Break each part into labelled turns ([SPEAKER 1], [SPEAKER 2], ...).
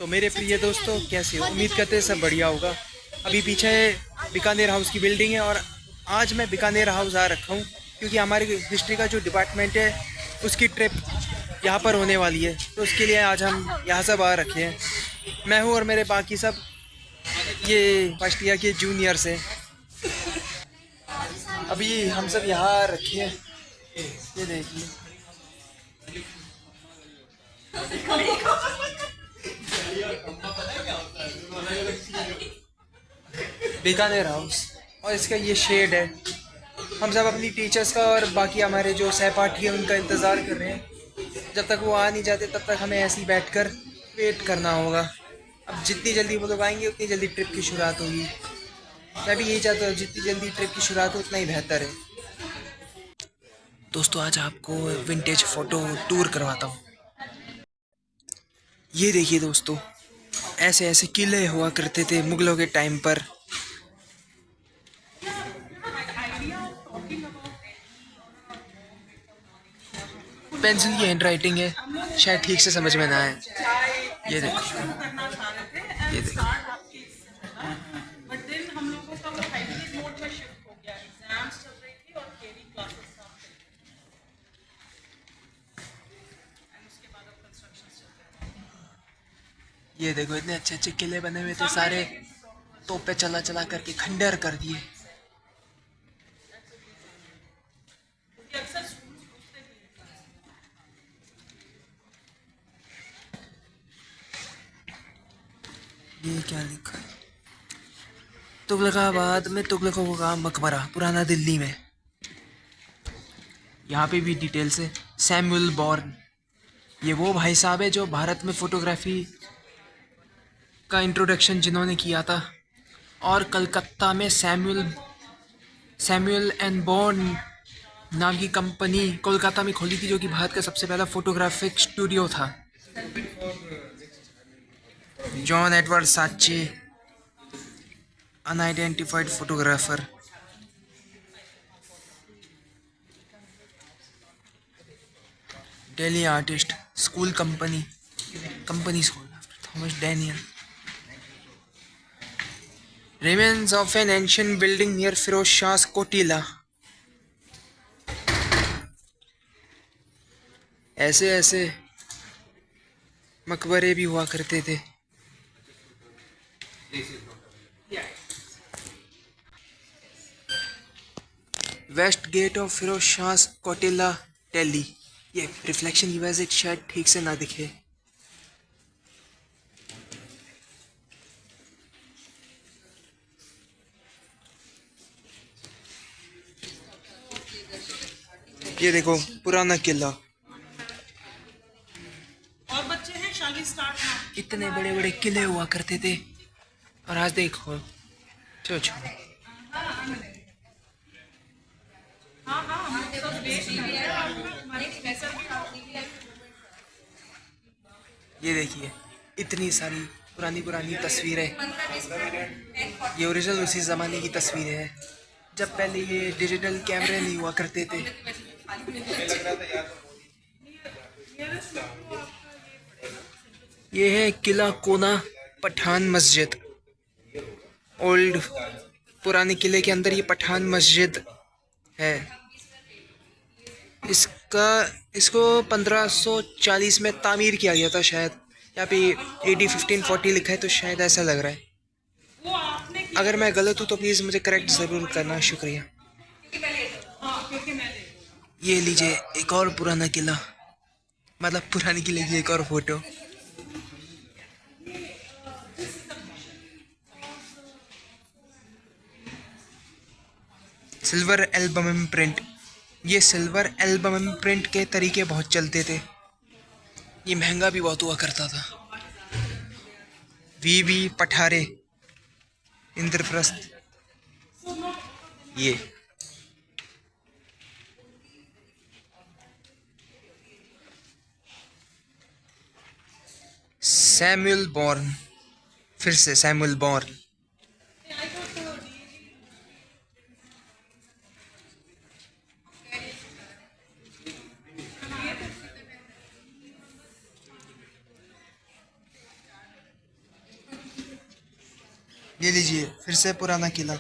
[SPEAKER 1] तो मेरे प्रिय दोस्तों, कैसे हो? उम्मीद करते हैं सब बढ़िया होगा। अभी पीछे बीकानेर हाउस की बिल्डिंग है और आज मैं बीकानेर हाउस आ रखा हूँ क्योंकि हमारे हिस्ट्री का जो डिपार्टमेंट है उसकी ट्रिप यहाँ पर होने वाली है। तो उसके लिए आज हम यहाँ सब आ रखे हैं। मैं हूँ और मेरे बाकी सब ये फर्स्ट ईयर के जूनियर्स हैं। अभी हम सब यहाँ आ रखे हैं। ये देखिए, बीकानेर हाउस और इसका ये शेड है। हम सब अपनी टीचर्स का और बाकी हमारे जो सहपाठी हैं उनका इंतज़ार कर रहे हैं। जब तक वो आ नहीं जाते तब तक हमें ऐसे ही बैठकर वेट करना होगा। अब जितनी जल्दी वो लोग आएंगे उतनी जल्दी ट्रिप की शुरुआत होगी। मैं भी यही चाहता हूँ, जितनी जल्दी ट्रिप की शुरुआत हो उतना ही बेहतर है। दोस्तों, आज आपको विंटेज फ़ोटो टूर करवाता हूँ। ये देखिए दोस्तों, ऐसे ऐसे किले हुआ करते थे मुगलों के टाइम पर। पेंसिल की हैंड राइटिंग है, शायद ठीक से समझ में ना आए। ये देखो, ये देखो। ये देखो, इतने अच्छे अच्छे किले बने हुए थे, सारे तोपे चला चला करके खंडर कर दिए। ये क्या लिखा है? तुगलकाबाद में तुगलकों का मकबरा, पुराना दिल्ली में। यहाँ पे भी डिटेल्स है। सैमुअल बॉर्न, ये वो भाई साहब है जो भारत में फोटोग्राफी का इंट्रोडक्शन जिन्होंने किया था। और कलकत्ता में सैमुअल एंड बॉर्न नाम की कंपनी कोलकाता में खोली थी, जो कि भारत का सबसे पहला फोटोग्राफिक स्टूडियो था। जॉन एडवर्ड साचे, unidentified photographer. Delhi artist school company school Thomas Daniel. Remains of an ancient building near Firoz Shah's Kotila। ऐसे ऐसे मकबरे भी हुआ करते थे। West gate of Firoz Shah Kotla, Delhi. ये रिफ्लेक्शन की वजह से शायद ठीक से ना दिखे। ये देखो, पुराना किला। इतने बड़े बड़े किले हुआ करते थे और आज देखो, चलो छोड़ो। ये देखिए, इतनी सारी पुरानी पुरानी तस्वीरें। ये ओरिजिनल उसी ज़माने की तस्वीरें हैं जब पहले ये डिजिटल कैमरे नहीं हुआ करते थे। ये है किला कोना पठान मस्जिद। ओल्ड पुराने किले के अंदर ये पठान मस्जिद है। इसका इसको 1540 में तामीर किया गया था शायद। यहाँ पे AD 1540 लिखा है, तो शायद ऐसा लग रहा है। अगर मैं गलत हूँ तो प्लीज़ मुझे करेक्ट ज़रूर करना, शुक्रिया। ये लीजिए एक और पुराना किला, मतलब पुराने किले की एक और फोटो। Silver album print. ये सिल्वर एल्बम प्रिंट के तरीके बहुत चलते थे। ये महंगा भी बहुत हुआ करता था। VV पठारे, इंद्रप्रस्थ। ये सैमुअल बॉर्न, फिर से सैमुअल बॉर्न। ये लीजिए फिर से पुराना किला।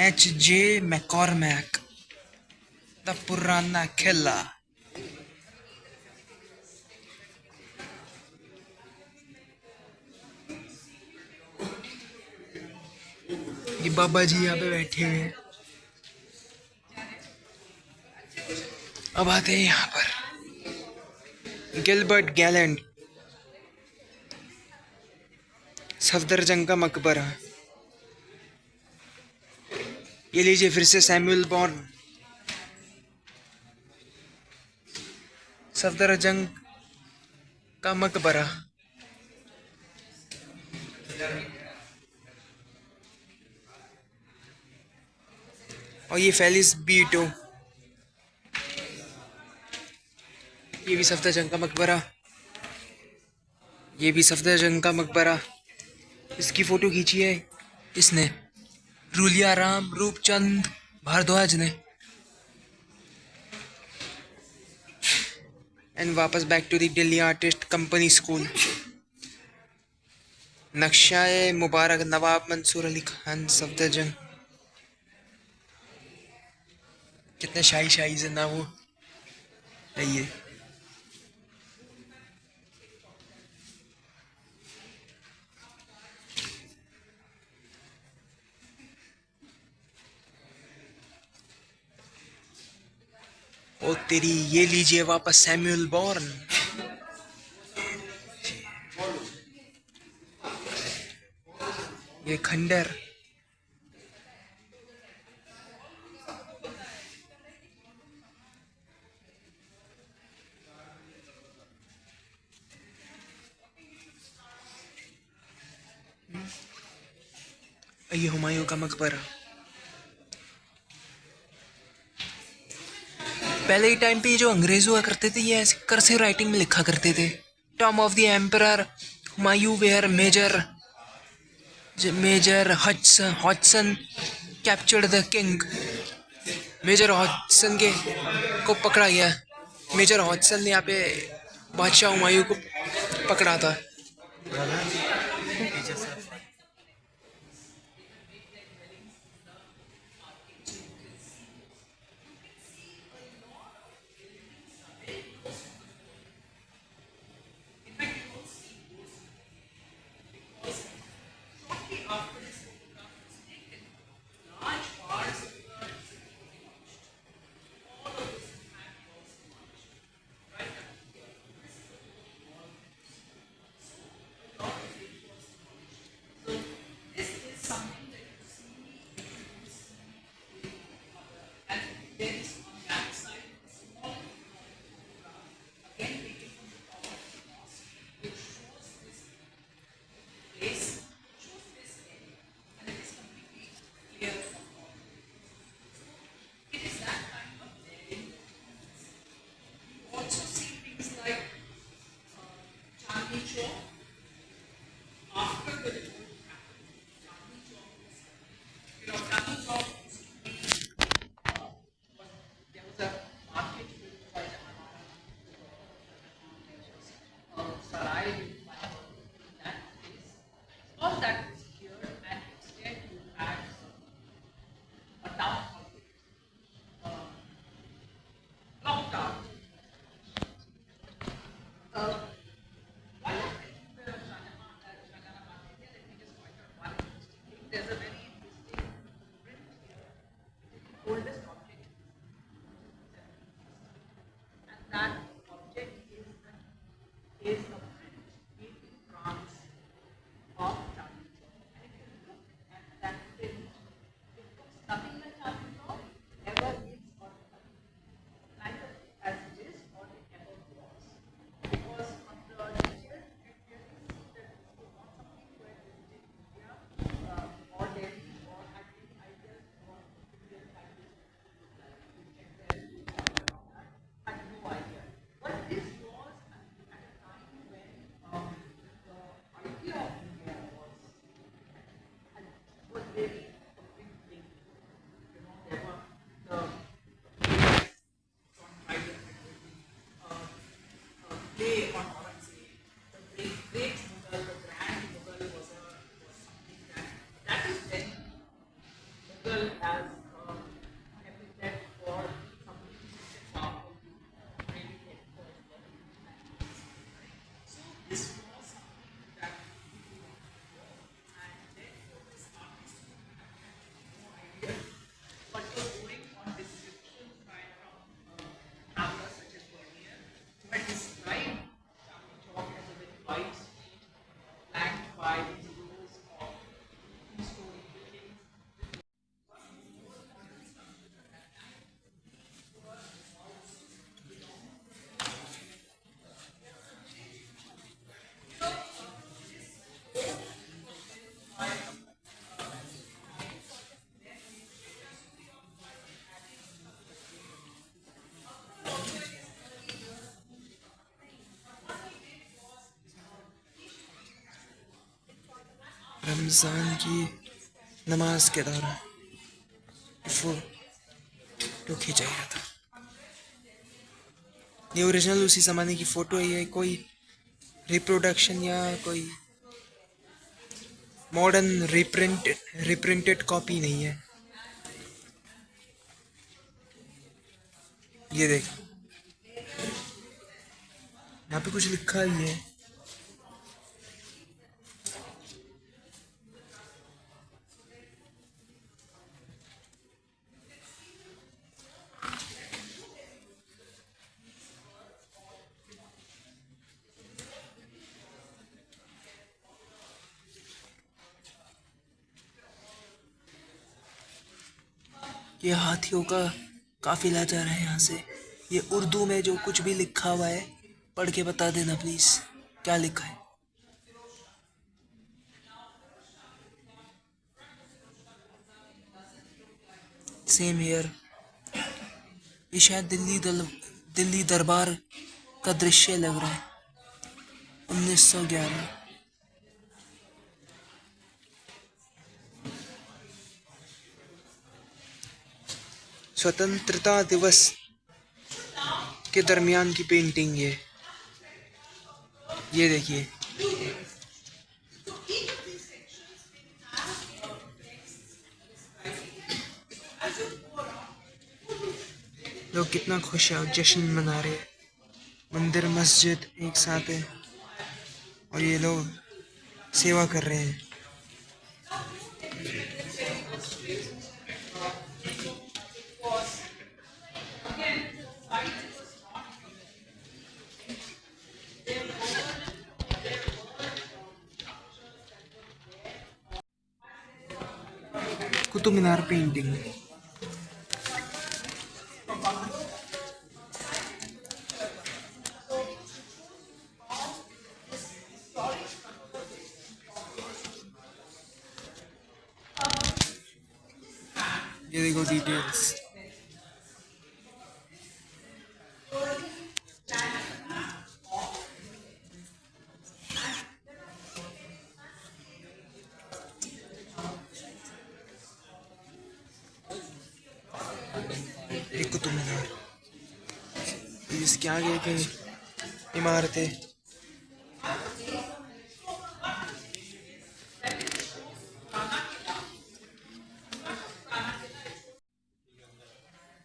[SPEAKER 1] H.J. मैकॉर्मैक, द पुराना किला। ये बाबा जी यहाँ पे बैठे हुए हैं। अब आते हैं यहाँ पर गिलबर्ट गैलेंट, सफदरजंग का मकबरा। ये लीजिए फिर से सैमुअल बॉर्न, सफदरजंग का मकबरा। और ये फेलिस बीटो, ये भी सफदरजंग का मकबरा। ये भी सफदरजंग का मकबरा। इसकी फोटो खींची है इसने, रूलिया राम रूपचंद भारद्वाज ने। एंड वापस back to the Delhi artist company school. नक्शाए मुबारक नवाब मंसूर अली खान सफदरजंग। कितने शाही शाही से ना वो है ये। ओ तेरी, ये लीजिए वापस सैमुअल बॉर्न। ये खंडर। ये हुमायूं का मकबरा। पहले के टाइम पे ये जो अंग्रेज हुआ करते थे ये ऐसे कर्सिव राइटिंग में लिखा करते थे, tomb of the emperor Humayun where Major Hodson captured the king. Major Hodson के को पकड़ा गया। मेजर हॉटसन ने यहाँ पे बादशाह हुमायूं को पकड़ा था। रमज़ान की नमाज के दौरान फोटो खींचा गया था। ये ओरिजिनल उसी ज़माने की फ़ोटो है, ये कोई रिप्रोडक्शन या कोई मॉडर्न रिप्रिंटेड कॉपी नहीं है। ये देख, यहाँ पे कुछ लिखा ही है। ये हाथियों का काफिला जा रहा है यहाँ से। ये उर्दू में जो कुछ भी लिखा हुआ है पढ़ के बता देना प्लीज, क्या लिखा है। Same here. ये शायद दिल्ली दरबार का दृश्य लग रहा है। 1911। स्वतंत्रता दिवस के दरमियान की पेंटिंग ये देखिए। लोग कितना खुश है और जश्न मना रहे हैं। मंदिर मस्जिद एक साथ है और ये लोग सेवा कर रहे हैं। कुतुब मीनार पेंटिंग। ये देखो डिटेल्स। एक कुतुब मीनार, इसके आगे की इमारतें।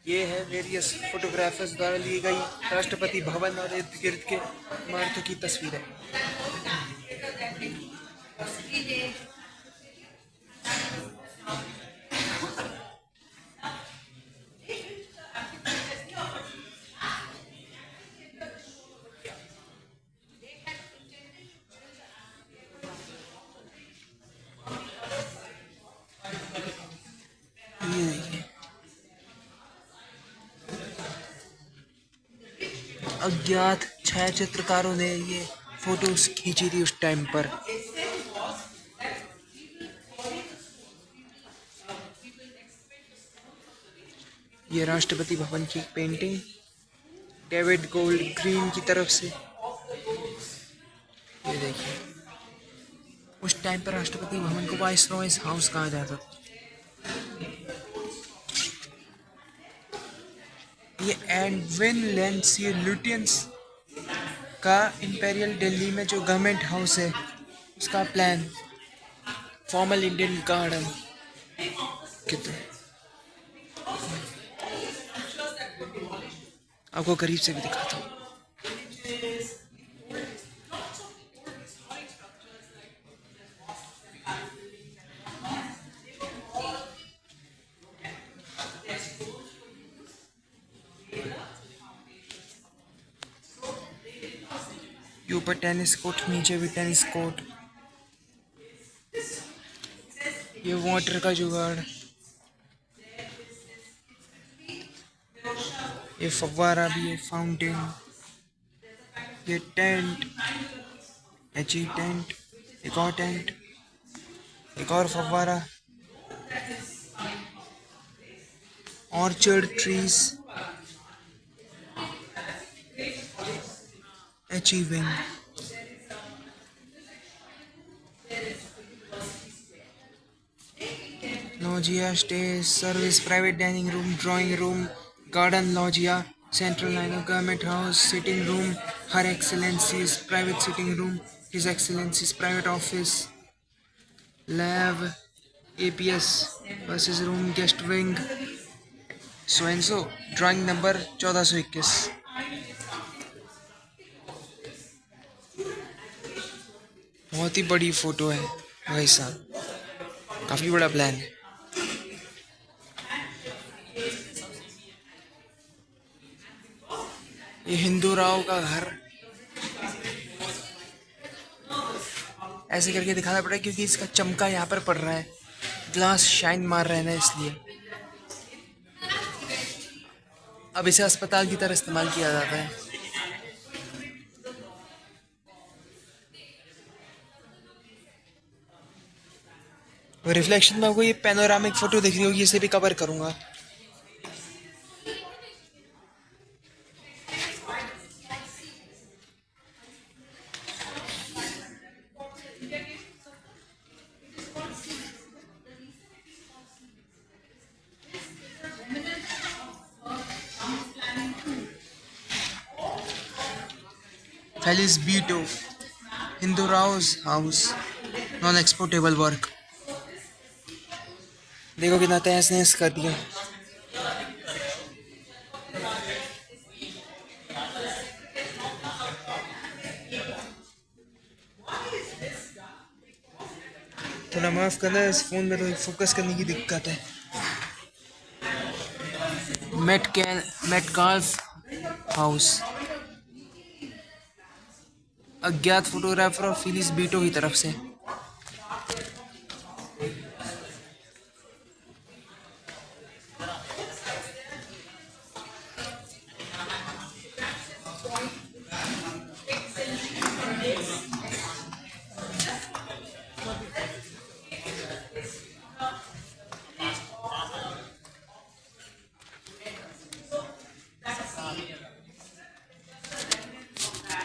[SPEAKER 1] ये है वेरियस फोटोग्राफर्स द्वारा ली गई राष्ट्रपति भवन और इर्द गिर्द के इमारतों की तस्वीरें। ये देखिए, अज्ञात छायाचित्रकारों ने ये फोटोज खींची थी उस टाइम पर। ये राष्ट्रपति भवन की पेंटिंग डेविड गोल्ड ग्रीन की तरफ से। ये देखिए, उस टाइम पर राष्ट्रपति भवन को वाइसरॉयज हाउस कहा जाता था। ये एडविन लेंसी लुटियंस का इंपेरियल दिल्ली में जो गवर्नमेंट हाउस है उसका प्लान। फॉर्मल इंडियन गार्डन कितना, आपको करीब से भी दिखाता हूँ। ये ऊपर टेनिस कोर्ट, नीचे भी टेनिस कोर्ट। ये वाटर का जुगाड़, ये फव्वारा भी है, फाउंटेन। ये टेंट, एची टेंट, एक और टेंट, एक और फव्वारा, orchard trees, Aichi wing. लॉजिया stay service, private dining room, drawing room, garden लॉजिया, central line of government house, sitting room, her excellencies private sitting room, his excellencies private office, lab, APS buses room, guest wing, so and so. Drawing number 1421। बहुत ही बड़ी photo है भाई साहब, काफ़ी बड़ा plan है। ये हिंदू राव का घर, ऐसे करके दिखाना पड़ा क्योंकि इसका चमका यहाँ पर पड़ रहा है, ग्लास शाइन मार रहा है ना, इसलिए। अब इसे अस्पताल की तरह इस्तेमाल किया जाता है। रिफ्लेक्शन में आपको ये पैनोरामिक फोटो दिख रही होगी, इसे भी कवर करूंगा। Felice Beato, Hindu Rao's house, non exportable work. देखो कितना तहस नहस कर दिया। थोड़ा माफ करना, इस फोन में तो फोकस करने की दिक्कत है। मेटकाल्फ हाउस, अज्ञात फोटोग्राफर और फिलिस बीटो की तरफ से।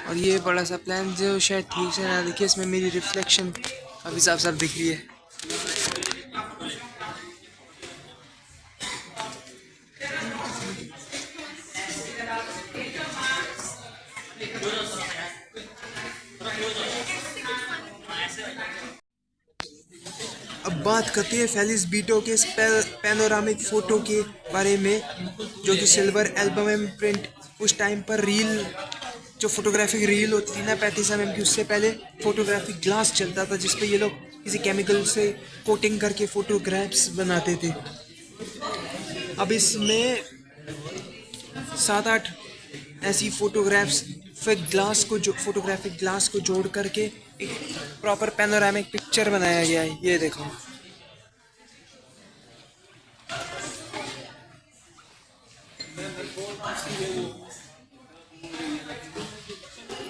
[SPEAKER 1] और ये बड़ा सा प्लान जो शायद ठीक से ना दिखे, इसमें मेरी रिफ्लेक्शन काफ़ी साफ साफ दिख रही है। अब बात करते हैं फेलिस बीटो के इस पैनोरामिक फ़ोटो के बारे में, जो कि सिल्वर एल्बम में प्रिंट। उस टाइम पर रील, जो फोटोग्राफिक रील होती थी ना 35 mm की, उससे पहले फोटोग्राफिक ग्लास चलता था जिसपे ये लोग किसी केमिकल से कोटिंग करके फोटोग्राफ्स बनाते थे। अब इसमें 7-8 ऐसी फोटोग्राफ्स फोटोग्राफिक ग्लास को जोड़ करके एक प्रॉपर पैनोरामिक पिक्चर बनाया गया है। ये देखो,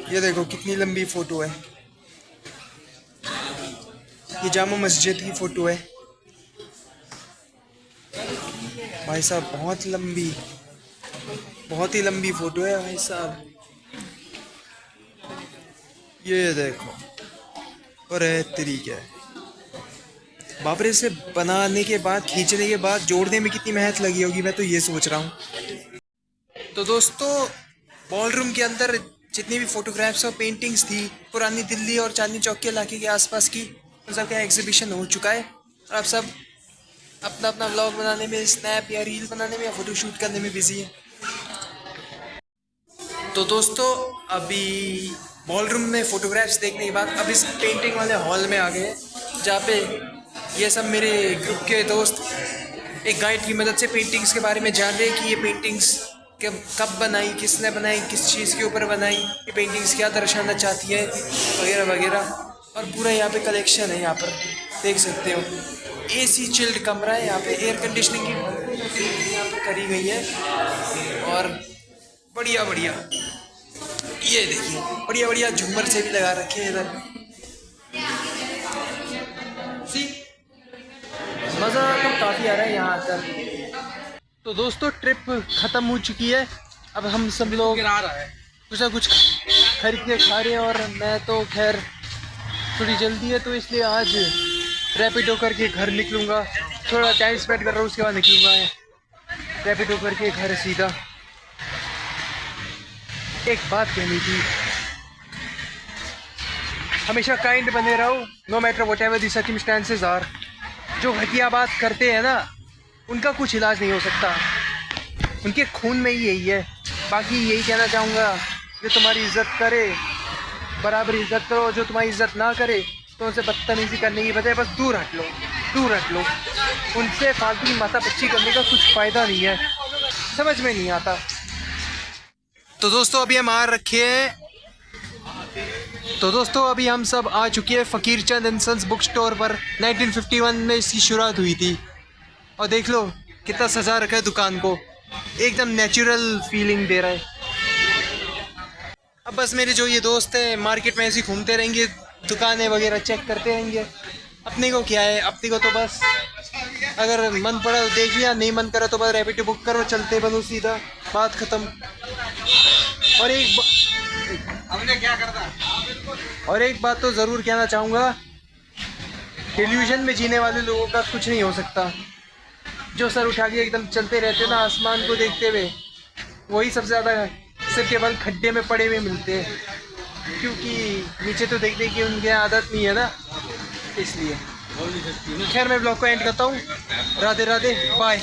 [SPEAKER 1] ये देखो कितनी लंबी फोटो है। ये जामा मस्जिद की फोटो है भाई साहब, बहुत ही लंबी फोटो है भाई साहब। ये देखो, और तरीका है बाबरे से बनाने के बाद, खींचने के बाद जोड़ने में कितनी मेहनत लगी होगी, मैं तो ये सोच रहा हूँ। तो दोस्तों, बॉलरूम के अंदर जितनी भी फोटोग्राफ्स और पेंटिंग्स थी पुरानी दिल्ली और चांदनी चौक के इलाके के आसपास की, उन सब का एग्जीबिशन हो चुका है। और आप सब अपना अपना व्लॉग बनाने में, स्नैप या रील बनाने में या फोटो शूट करने में बिजी है। तो दोस्तों, अभी बॉलरूम में फोटोग्राफ्स देखने के बाद अब इस पेंटिंग वाले हॉल में आ गए, जहाँ पे ये सब मेरे ग्रुप के दोस्त एक गाइड की मदद से पेंटिंग्स के बारे में जान रहे हैं कि ये पेंटिंग्स कब बनाई, किसने बनाई, किस चीज़ के ऊपर बनाई, ये पेंटिंग्स क्या दर्शाना चाहती है, वगैरह वगैरह। और पूरा यहाँ पे कलेक्शन है, यहाँ पर देख सकते हो। AC चिल्ड कमरा है यहाँ पे, एयर कंडीशनिंग की यहाँ पर करी गई है। और बढ़िया बढ़िया, ये देखिए, बढ़िया बढ़िया झूमर से भी लगा रखे हैं इधर। मज़ा तो काफ़ी आ रहा है यहाँ आकर। तो दोस्तों, ट्रिप ख़त्म हो चुकी है। अब हम सब लोग कुछ ना कुछ खरीद के खा रहे हैं, और मैं तो खैर थोड़ी जल्दी है तो इसलिए आज रैपिडो करके घर निकलूँगा, थोड़ा टाइम स्पेंड कर रहा हूँ, उसके बाद निकलूँगा। रैपिडो करके घर सीधा। एक बात कहनी थी, हमेशा काइंड बने रहो, no matter whatever the circumstances are. जो घटिया बात करते हैं ना, उनका कुछ इलाज नहीं हो सकता, उनके खून में ही यही है। बाकी यही कहना चाहूँगा, जो तुम्हारी इज्जत करे बराबर इज्जत करो, जो तुम्हारी इज्जत ना करे तो उनसे बदतमीजी करने की बजाय बस दूर हट लो, दूर हट लो। उनसे फालतू की माथापच्ची करने का कुछ फ़ायदा नहीं है, समझ में नहीं आता। तो दोस्तों अभी हम आ रखे हैं, तो दोस्तों अभी हम सब आ चुके हैं फ़कीर चंद एंड सन्स बुक स्टोर पर। 1951 में इसकी शुरुआत हुई थी और देख लो कितना सजा रखा है दुकान को, एकदम नेचुरल फीलिंग दे रहा है। अब बस मेरे जो ये दोस्त हैं मार्केट में ऐसे ही घूमते रहेंगे, दुकानें वगैरह चेक करते रहेंगे। अपने को क्या है, अपने को तो बस अगर मन पड़ा तो देख लिया, नहीं मन करा तो बस रैपिडो बुक करो, चलते बनो सीधा, बात ख़त्म। और एक बात तो ज़रूर कहना चाहूँगा, डिल्यूजन में जीने वाले लोगों का कुछ नहीं हो सकता। जो सर उठा के एकदम चलते रहते ना आसमान को देखते हुए, वही सबसे ज़्यादा सिर के बल खड्डे में पड़े हुए मिलते हैं, क्योंकि नीचे तो देखने की उनके आदत नहीं है ना, इसलिए। खैर मैं ब्लॉग को एंड करता हूँ। राधे राधे, बाय।